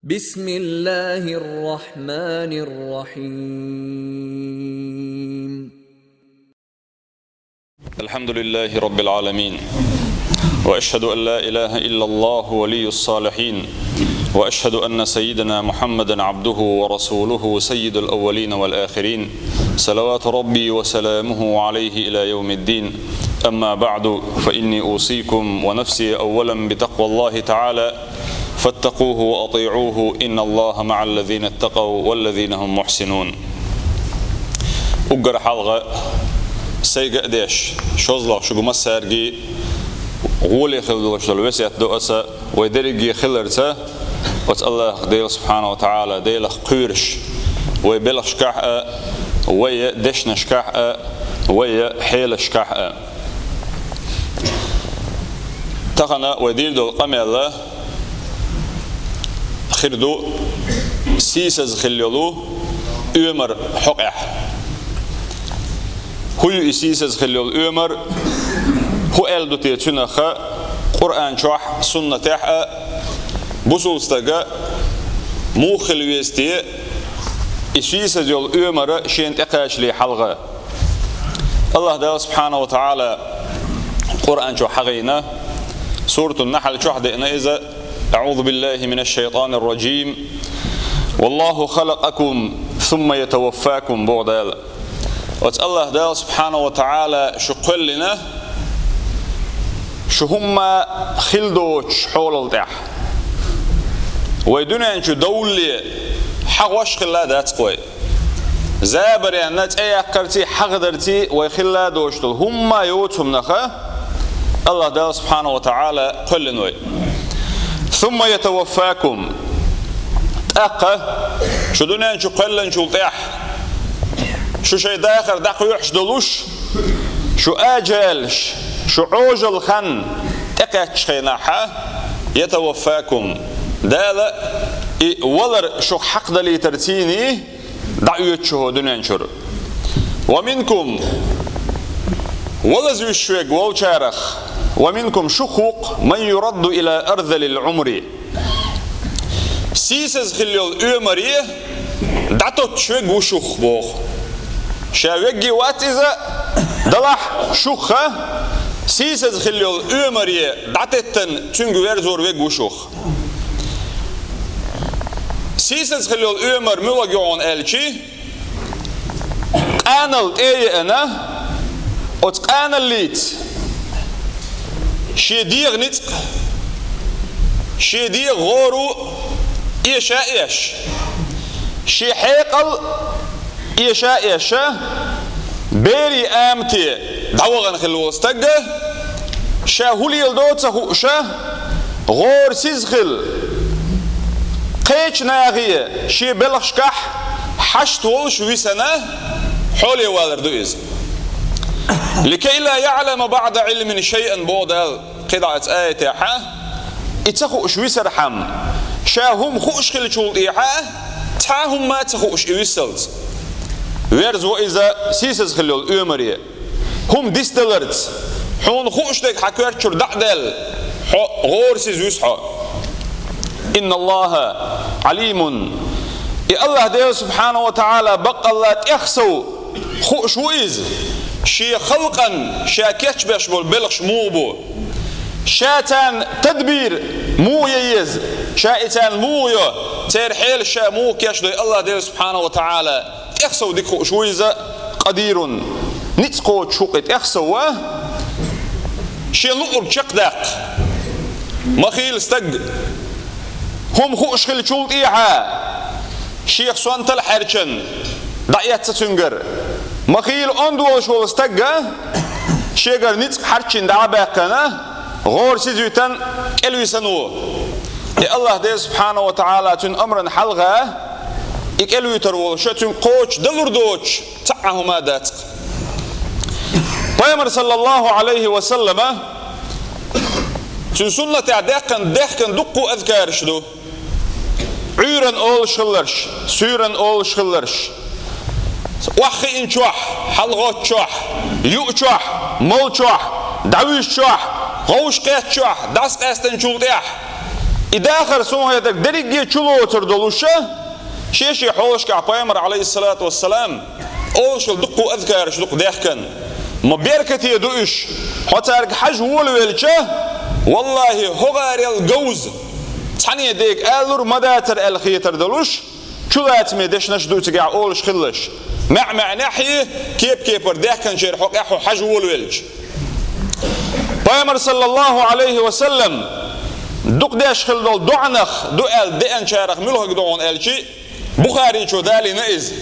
بسم الله الرحمن الرحيم. الحمد لله رب العالمين، وأشهد أن لا إله إلا الله ولي الصالحين، وأشهد أن سيدنا محمدا عبده ورسوله سيد الأولين والآخرين، صلوات ربي وسلامه عليه إلى يوم الدين. أما بعد، فإني أوصيكم ونفسي أولا بتقوى الله تعالى، فاتقوه وأطيعوه، إن الله مع الذين اتقوا والذين هم محسنون. أقر حلقة سيقى ديش شوزلا شقوم السارقي غولي خلال وسيات دوأسا ويدرقي خلرته وتالله ديل سبحانه وتعالى ديل قيرش ويبلغ شكاحة ويدشن شكاحة ويحيل شكاحة تقنا ويدير دول قميلة خردو سيسز خليلو أمر حقح هو يسيسز خليل أمر هو ألدو تيتونخ قرآن شوح سنة تحا بوسولستغا مو خلويستي يسيسز يول أمر شين تقاش لي حلغة الله دال سبحانه وتعالى قرآن شوح حغينا سورة النحل شوح دئنا إذا أعوذ بالله من الشيطان الرجيم والله خلقكم ثم يتوفاكم بعد الله دال سبحانه وتعالى شو قل لنا شو هم خلدوش حول التح ويدون أن شو دولي حقوش خلادات قوي زابر يعني نت أي أقرتي حقدرتي ويخلادوش هم يوتهم نخا الله دال سبحانه وتعالى قل لنا ثم يتوفاكم أقا شو دنيا شو قلن شو طيح شو شيء داخل داخل يحشدلوش شو آجلش شو عوجل خن تقعش خيناحا يتوفاكم دالا ولر شو حق دلي ترتيني دعوية شو دنيا شر ومنكم ولزو الشويق والشارخ ومنكم شخوق من يرد إلى أرذل العمر سيسز خليل أمري دعتو تشويق وشخ بوخ شاويقي وات إذا دلح شخة سيسز خليل أمري دعتتن تنجو يرزور ويق وشخ سيسز خليل أمر مواجعون ألشي قانل إيه أنا وتقانل ليت شديغ نتق شديغ غورو إيشائيش شي حيقل إيشائيش بيري آمتي دعوغن خلو استقى شاهولي الدوت سهوشة غور سيزخل قيش ناغية شي بلغشكح حشت ولش ويسنة حولي والر دوئز لكي لا يعلم بعد علم شيئا بودال قطعة آية حا اتخوش ويسرحم شاهم خوش خلشول إيحا تاهم ما تخوش ويسلت ويرزو إذا سيسز خلول أمري هم ديستلرت حون خوش ديك حكوارتشور دعدل غور سيز ويسحا إن الله عليم الله ديو سبحانه وتعالى بقى الله تخسو خوش ويز شي خلقا شاكيتش باش بالبلغش موبو شاتان تدبير مو ييز شائتان مو يو ترحيل شا مو كيش دي الله دي سبحانه وتعالى اخسو ديكو شويزة قدير نتقو شوقت اخسو شي لقر تشقدق مخيل استق هم خوش خيل شولت ايحا شيخ سوانت الحرشن دعيات ستنقر مخيل اندو شو استقى شيغر نتق حرشن دعباقنا غور سيزوتن الويسنو الله دي سبحانه وتعالى تن امرا حلغه الويتر وشتن قوش دلردوش تعهما دات بيامر صلى الله عليه وسلم تن سنة دقن دقو اذكار شدو عيرا اول شلرش سيرا اول شلرش وخي ان شوح حلغوت شوح يو شوح مول شوح دعوي شوح غوش قيت شوح داس قاستن شولتيح İdaxar soňaýatak derige çulu oturduluşa şeşi hoşka Peygamber aleyhissalatu vesselam olşul duqu azkar şuq dehken ma berketi duş hatar haj wol welçe wallahi hogarel gawz tani dek alur madatar al khitar duluş çulat me deşnaş dutiga olş khillish مع ناحيه كيف دهكن شير حق حج والولج Peygamber sallallahu aleyhi ve sellem duk deş khildol du'nakh du'al de'en şaraq milho gidon elçi Bukhari çodali neiz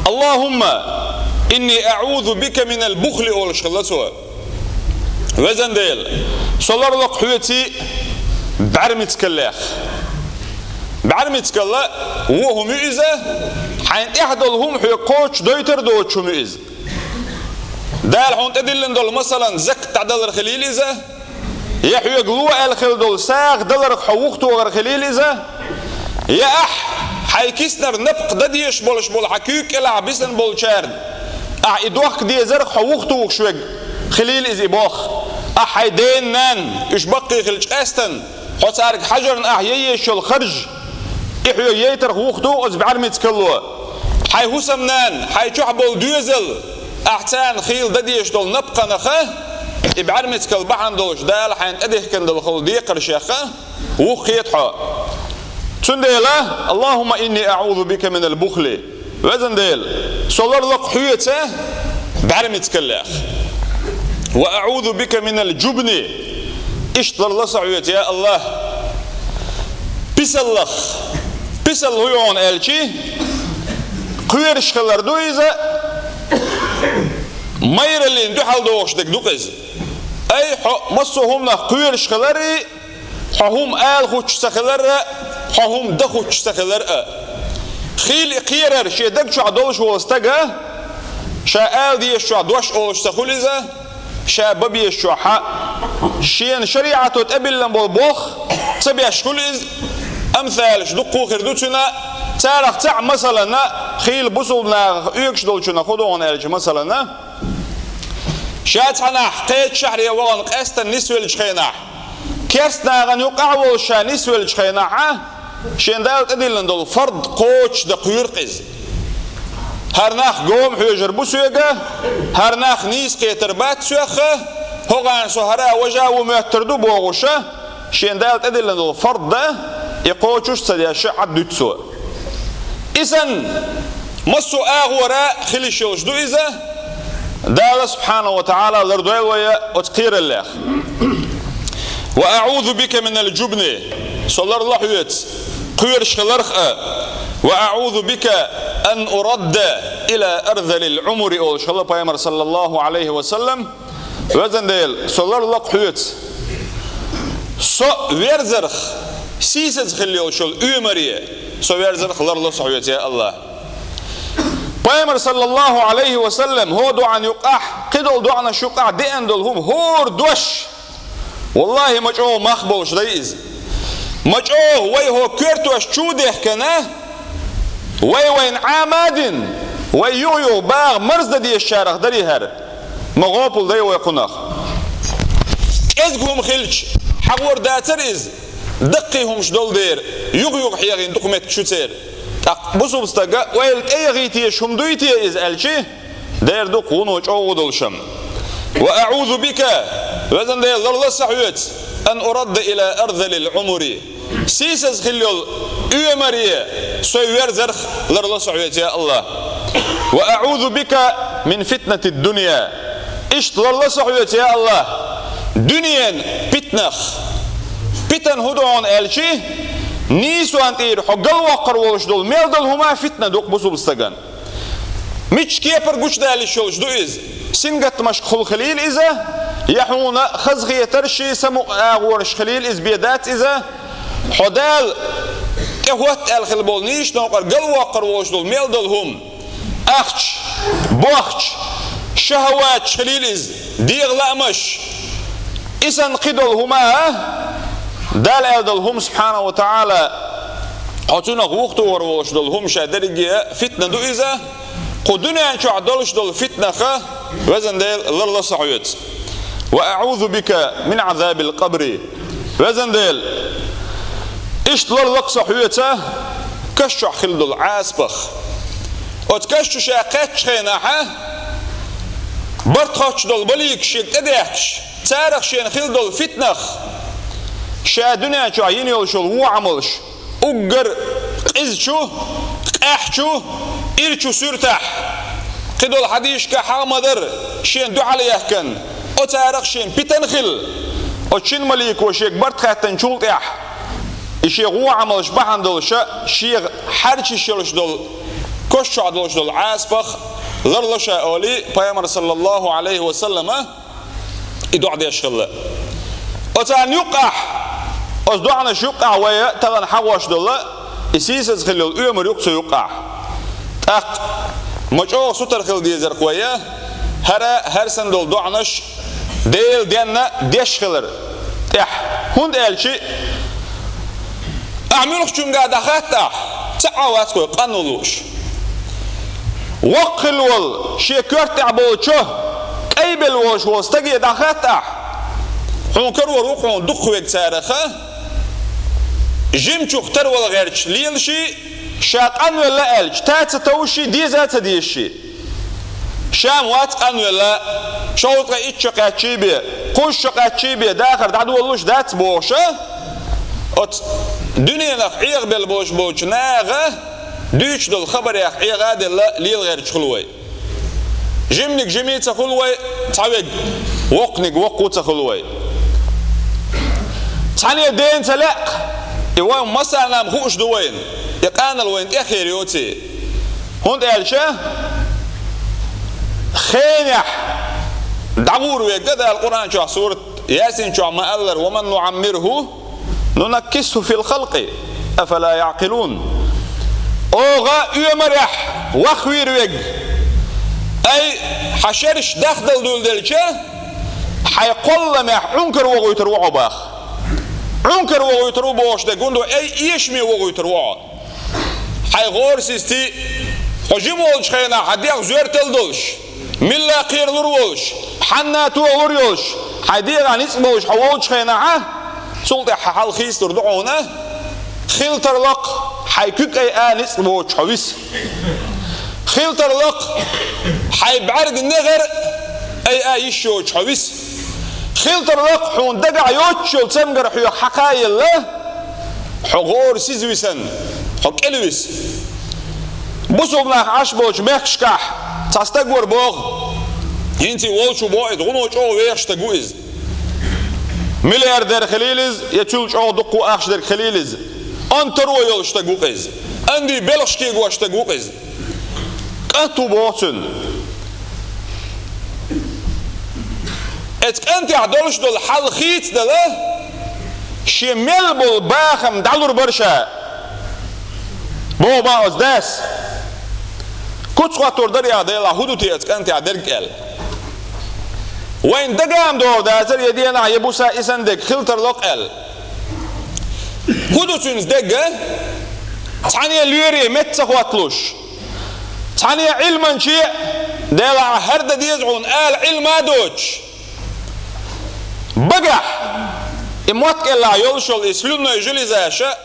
Allahumma inni a'udhu bika min al-bukhli ol shkhilatu wazan del solarlıq hüyeti بعرمت كلا وهو مؤذى حين إحدلهم حي قوش دويتر دوتش مؤذ دال حون تدلن دول مثلا زك تعدل خليل إذا يحيى قلوة الخل دول ساق دلر حوقته غير خليل إذا يا حي كيسنر نبق دديش بولش بول حكيك إلا عبسن بول شارن إدوخ دي زرق حوقته وشوق خليل إذا باخ حي دين نان إش بقي خلج أستن حتارك حجرن ييش الخرج يحيى ييتر وقتو از بعرمت كلو حي حسمنان حي تحبل دوزل احسان خيل دديش دول نبقى نخه بعرمت كل بعن دوش دال حين اديه كندل خل ديقر شيخه وقيتها تنديلا اللهم اني اعوذ بك من البخل وزن ديل صلر لك حيته بعرمت كلاخ واعوذ بك من الجبن اشطر لصعيت يا الله بسلخ Pisal huyon elçi kuyerişkalar doyza mayrelin duhal doğuşduk duqiz ay masuhumna kuyerişkaları hum al huç sakhalar hum da huç sakhalar khil qirar şeydak şu adoluş ostaga şaal diye şu adoş oluş sakhuliza şabab ye şu ha şiyan şeriatü tabillan bol bokh tabi ashkuliz أمثال شدقو خردوتنا تارخ تاع مثلا خيل بوصلنا يكش دولشنا خدونا الج مثلا شات حنا حقيت شهر يوان قست النسوة الجخينا كيرسنا غن يقع وشا نسوة الجخينا شين دالت ادلن دول فرد قوش دقير قز هرناخ قوم حيجر بوسوغا هرناخ نيس قيتربات سوخه هوغان سهرا وجا ومهتردو بوغوشا شين دالت ادلن دول فرد ده يقوشوش سدياشة عدوتسو إذن مصو آغوراء خليش يوجدو إذا دال سبحانه وتعالى لردويل ويا أتقير الله وأعوذ بك من الجبن صلى الله عليه قير شخلرخ وأعوذ بك أن أرد إلى أرذل العمر أول شخلر بيامر صلى الله عليه وسلم وزن ديل صلى الله عليه سو ويرزرخ سيسز خليو شل أمريه سويرزر خلر الله صحيح يا الله بيامر صلى الله عليه وسلم هو دعاء يقع قدل دعاء شقع ديندل هم هور دوش والله مجوه مخبوش رئيس مجوه وي هو كرتوش شوده كنا وين عامادن وي يو باغ مرز دي الشارع دري هر مغوبل دي ويقناخ ازقهم خلج حور داتر إز دقيهم شدول دير يغ حياغين دقمت كشوتير بصوب استقا ويل ايغيتي شمدويتي إز ألشي دير دقون وجعو دولشم وأعوذ بك وزن دير الله صحيت أن أرد إلى أرذل العمر سيسز خليول أمريه سوير زرخ الله صحيت يا الله وأعوذ بك من فتنة الدنيا إشت الله صحيت يا الله دنيا بتنخ بتن هدون ألشي نيسو أنتير حقل وقر ولشدول ميردل هما فتنة دوق بصوب استقان مش كيبر قوش دالي شولش دو إز سنقت مشخل خليل إذا يحونا خزغي ترشي سمو آغورش خليل إز بيدات إذا حدال كهوت الخلبول نيش نوقر قل وقر ولشدول ميردل هم أخش بوخش شهوات خليل إز ديغ لأمش إسان قدل هما دال أدلهم سبحانه وتعالى حتونا وقت وروش دلهم شادرجيا فتنة دو إذا قدنا شو عدلش دل فتنة خا وزن دل الله صحيت وأعوذ بك من عذاب القبر وزن دل اشتلالق صحويته كشع خلد العاسبخ وتكشع شاقات خيناها برتخش دول بليك شيك اديكش تارخ شين خلد الفتنخ شا دنيا شو عيني يلشو وعملش اقر قزشو قاحشو إرشو سرتح قدول حديش كحامدر شين دو عليه كان وتارخ شين بتنخل وشين مليك وشيك برتخاتن شولتح الشيخ هو عملش بحن دول شيخ حرشي شلش دول كشع دولش دول عاسبخ غرلش أولي بيامر صلى الله عليه وسلم إدو عدي أشغل وتان يقع أصدو عنا شقع ويا تغن حواش دول إسيسز خلو الأمر يقصو يقع تاق مجعو ستر خل ديزر قوية هرسن دول دعنش ديل دينا ديش خلر تح هند ألشي أعملوش جنگا دخاتا تعاوات كوي قانولوش وقل وال شكرت عبوشو قيبل وش وستقي دخاتا حنكر وروحون دخوك تارخه جيمشو اختر والغيرش ليلشي شاقان ولا ألش تاتوشي ديزات ديشي شام واتقان ولا شوط إتشقا تشيبي قوش شقا تشيبي داخل دعدو والوش دات بوشه ات دنيا عيغ بالبوش بوش ناغه دوش دول خبر يا عيغ هذا ليل غير تخلوي جمنك جميل تخلوي تعوج وقنك وقو تخلوي ثانية دين تلاق يوم مثلا مخوش دوين يقان الوين اخير يوتي هون قالشه خينح دعور ويقدر القرآن شو سورة ياسين شو ما ألر ومن نعمره ننكسه في الخلق أفلا يعقلون أوغا يمرح وخوير ويق أي حشرش دخل دول دلشة حيقول لما عنكر وغيتر وعباخ عنكر وغيتر وبوش ده قندو أي يشمي وغيتر وعا حيغور سيستي حجيب ولش خينا حديق زوير تلدلش ملا قير لرولش حناتو وريولش حديق عن اسمه حولش خينا سلطة حال خيس تردعونه خيلتر لق حيكوك أي آنس بوش حويس خيلتر لق حيبعرق النغر أي آيشو حويس خيلتر لق حون دقع يوتشو تسمقر حيو حقاي الله حغور سيزويسن حق إلويس بوسو بناك عشبوش ميخشكح تستقور بوغ ينتي والشو بوغد غنوش او ويخش تقويز ملياردير خليلز يتولش او دقو اخش در خليلز انترو يولش تقويز اندي بلشكي قوش تقويز قطو بوتن اتك انتي عدولش دول حال خيت دله شمال بول باخم دالور برشا بو با ازداس كوتس قطور در ياديلا هدوتي اتك انتي عدرق ال وين دقام دور دازر يدينا يبوسا اسندك خلتر لوك ال هدوتونز دقه تعني اليوري متسخواتلوش تعني علما شيء ديلا هرده ديزعون آل علما دوش بقى امواتك الله يولشول اسلوبنا يجولي زاشا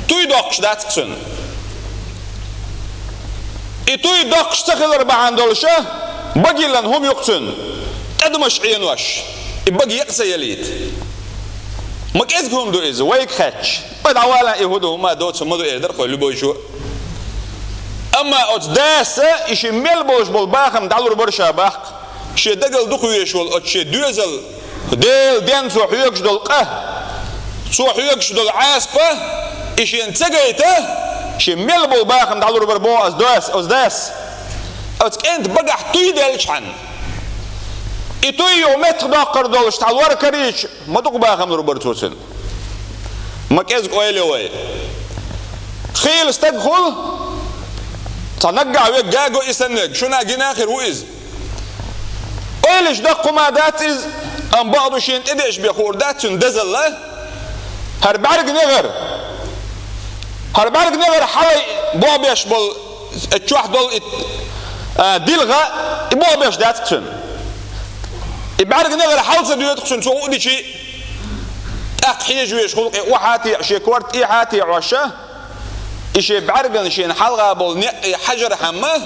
توي دوكش داتكسن توي دوكش تخلر بعان دولشا بقى لن هم يقتن قدمش عين وش بقى يقسى يليد مك ازكم دو از ويك خاتش بعد عوالا يهودو ما دوت سمدو ايدر قولوا بوشو اما اتداس اشي ملبوش بالباخم دالور برشا باخ شي دقل دقويش وال اتشي دوزل ديل دين سوحيوكش دول قه سوحيوكش دول عاسبه اشي انتقيته شي ملبو باخم دالور بربو ازداس اتك انت بقى توي دالش عن اتوي يومت داقر دولش تعالور كريش ما دوق باخم روبرتوسن مكيزك اويلي وي خيل استدخل تنقع ويك جاجو اسنك شو ناجي ناخر ويز اويلش دقو ما داتز ام بعضو شين اديش بيخور داتن دزل له هربارك نغر حالي بوبيش بول اتشوح دول دلغا بوبيش داتن يبعرق نغر حالسة ديوتكسن سوء دي شي أقحيج ويش خلق وحاتي شيء كورت حاتي عشة إشي بعرقن شيء حلقة بول حجر حمه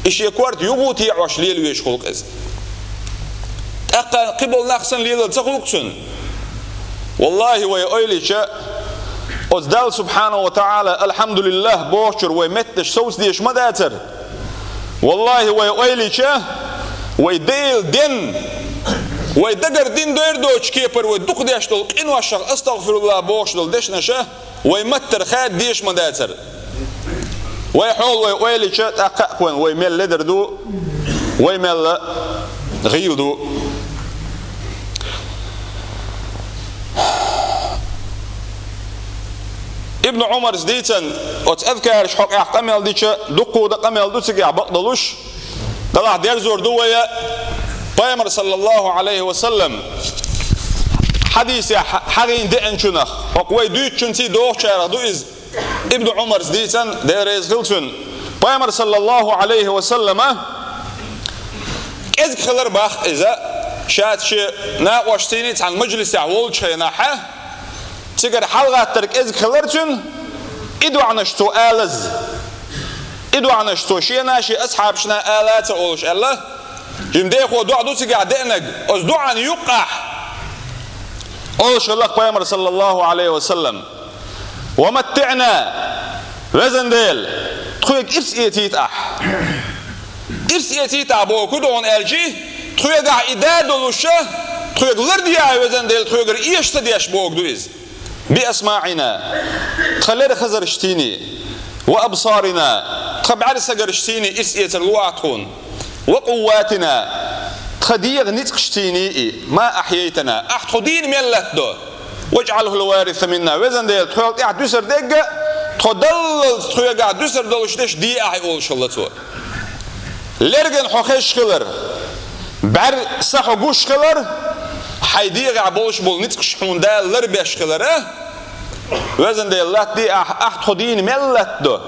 إشي كورت يبوتي عش ليل ويش خلق إز قبل نقصن ليل تخلقسن والله ويقولي شاء أزدال سبحانه وتعالى الحمد لله بوشر ويمتش سوس ديش مداتر والله ويقولي شاء ويديل دين ويدقر دين دير دوش كيبر ويدق ديش دول إنو أشغل أستغفر الله بوشر ديش نشا ويمتر خاد ديش مداتر ويحول ويقولي شاء تقاقون ويميل لدر دو ويميل غيل دو ابن عمر زديتن أتذكر شحق يحتمل ديش دقو دقمل دو تقع بقدلوش طلع دير زور دوية بيامر صلى الله عليه وسلم حديث حقين دئن شنخ وقوي دويت شنتي دوخ شارع دو إز ابن عمر زديتن دير يزغلتن بيامر صلى الله عليه وسلم إذ خلر باخ إذا شات شي نا واشتيني عن مجلس عوول شي ناحه تقر حلقة ترك إذ خلرتن إدو عنشتو آلز إدو عنشتو شي ناشي أصحاب شنا آلات أولش الله جمديخ ودوع دو تقع دئنك أزدو عن يقع أولش الله بيامر صلى الله عليه وسلم ومتعنا وزن ديل تخويك إرس إيتيت إرس إيتيت أبو كدون ألجي تخويك إداد ولوشه تخويك لرديا وزن ديل تخويك إيش تديش بوك دو إز بأسماعنا تخلير خزرشتيني وأبصارنا تخبعر سقرشتيني إسئية الوعطون وقواتنا تخديغ نتقشتيني ما أحييتنا أحتخدين ملت دو واجعله الوارث منا وزن ديل تخويل قاعد دوسر دقة تخدل تخويل قاعد دوسر دولشتش دي أحي أول شلتو لرغن حوخيش خلر بار سحو قوش خلر حيديغ عبولش بول نتقش حون دال لربيش خلره وزن دي الله دي أحتخدين ملت دو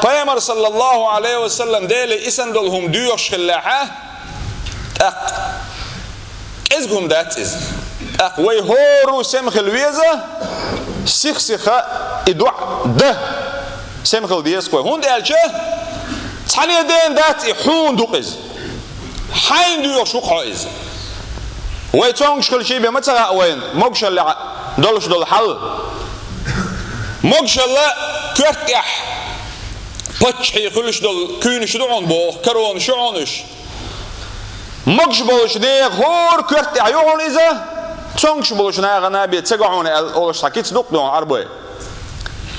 بيامر صلى الله عليه وسلم ديلي إسن دولهم ديوش خلاحة إزهم دات إز ويهورو سمخ الويزة سيخ إدوع ده سمخ الديس كوي هون دي ألشه تحني دين دات إحون دوق إز حين ديوش وقع إز ويتونش كل شيء بمتغا وين موكش اللي دولش دول حل موكش اللي كرتيح بتشحي كلش دول كينش دون بوخ كرون شونش موكش بولش نيغ هور كرتيح يوهون إذا تونش بولش ناغ نابي تسقعون أولش حكيت دوق دون عربوي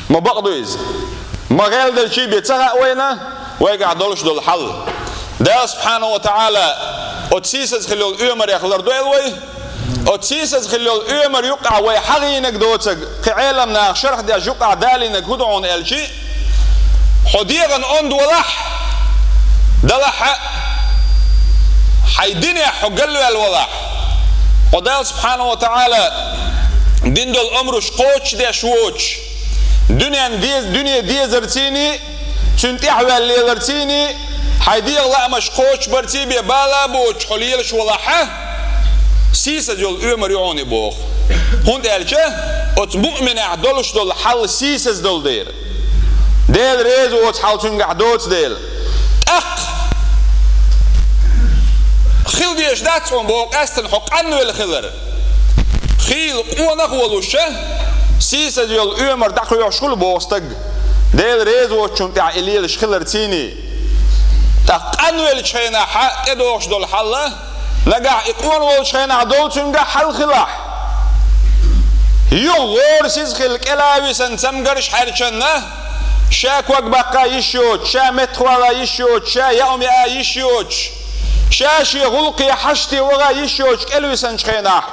ما بقدو إز ما غير دل شيء بيتغا وينه ويقع دولش دول حل ده سبحانه وتعالى أتسيسز خلول أمر يخلر دويلوي أتسيسز خلول أمر يقع ويحغينك دوتك كعالمنا شرح دي يقع دالينك هدعون الشيء حديغا أند ولح دلح حيدني حقلوا الولح وده سبحانه وتعالى دين دول أمرش قوش دي شوش دنيا دي زرتيني تنتيح واللي زرتيني حيديغ لا مش قوش برتي ببالا بوش حليلش ولحه سيسة جول أمر يعوني بوخ هون دالشه أت مؤمن عدولش دول حل سيسة دول ديل ريز وات حل تنقع دوت ديل خيل ديش داتهم بوخ أستن حق عنو الخلر خيل قوة نخولوشه سيسة جول أمر داخل يشغل بوستق ديل ريز وات تنقع إليلش خلر تيني تقنو الشينا حق ادوش دول حله لقى اقوان والشينا دول تنقى حل خلاح يغور سيزخل كلاوي سنسمقرش حرشنه شاك وقبقا يشوت شا متخوالا يشوت شا يومي يشوت شا شي غلقي حشتي وغا يشوت كلاوي سنشخينا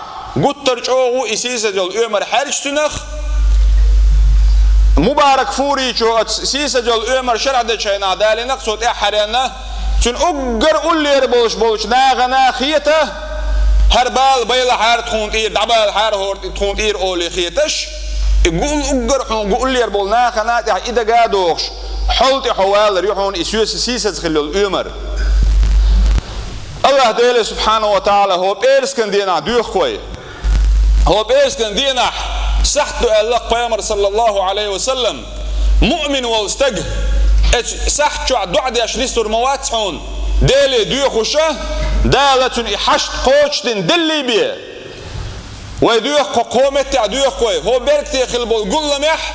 قطر جوغو اسيسة دول امر حرش تنخ مبارك فوري شو سيسة جل أمر شرع ده شينا دالي نقصد إحرنا تون أجر أولي بولش ناغنا خيته هربال بيلا حار تخون إير دبال حار هور تخون إير أولي خيتش يقول أجر أولي بول ناغنا تح إذا قادوش حلت حوال ريحون إسيوس سيسة خلول أمر الله دالي سبحانه وتعالى هو بيرس كان دينا دوخ خوي هو بيسكن دينح سحتو الله بيامر صلى الله عليه وسلم مؤمن والستج سحت شو عدوعد يشريستور مواتحون ديلي ديو خوشه دالة إحشت قوشتن دلي بيه ويدوخ قومت عدوخ كوي هو بيرك تيخل بول قل مح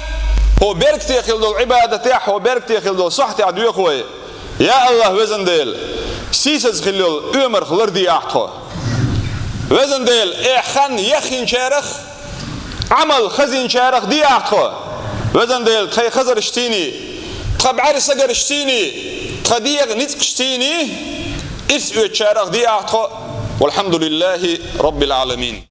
هو بيرك تيخل دول عبادة تاح هو بيرك تيخل دول صحت عدوخ كوي يا الله وزن ديل سيسز خلول عمر خلردي أحطه وزن ديل إحخان يخين شارخ عمل خزين شارخ دي أحطه وزن ديل تخي خزر اشتيني تخبعر سجر اشتيني تخديغ نتك اشتيني اسئو شارخ دي أحطه والحمد لله رب العالمين.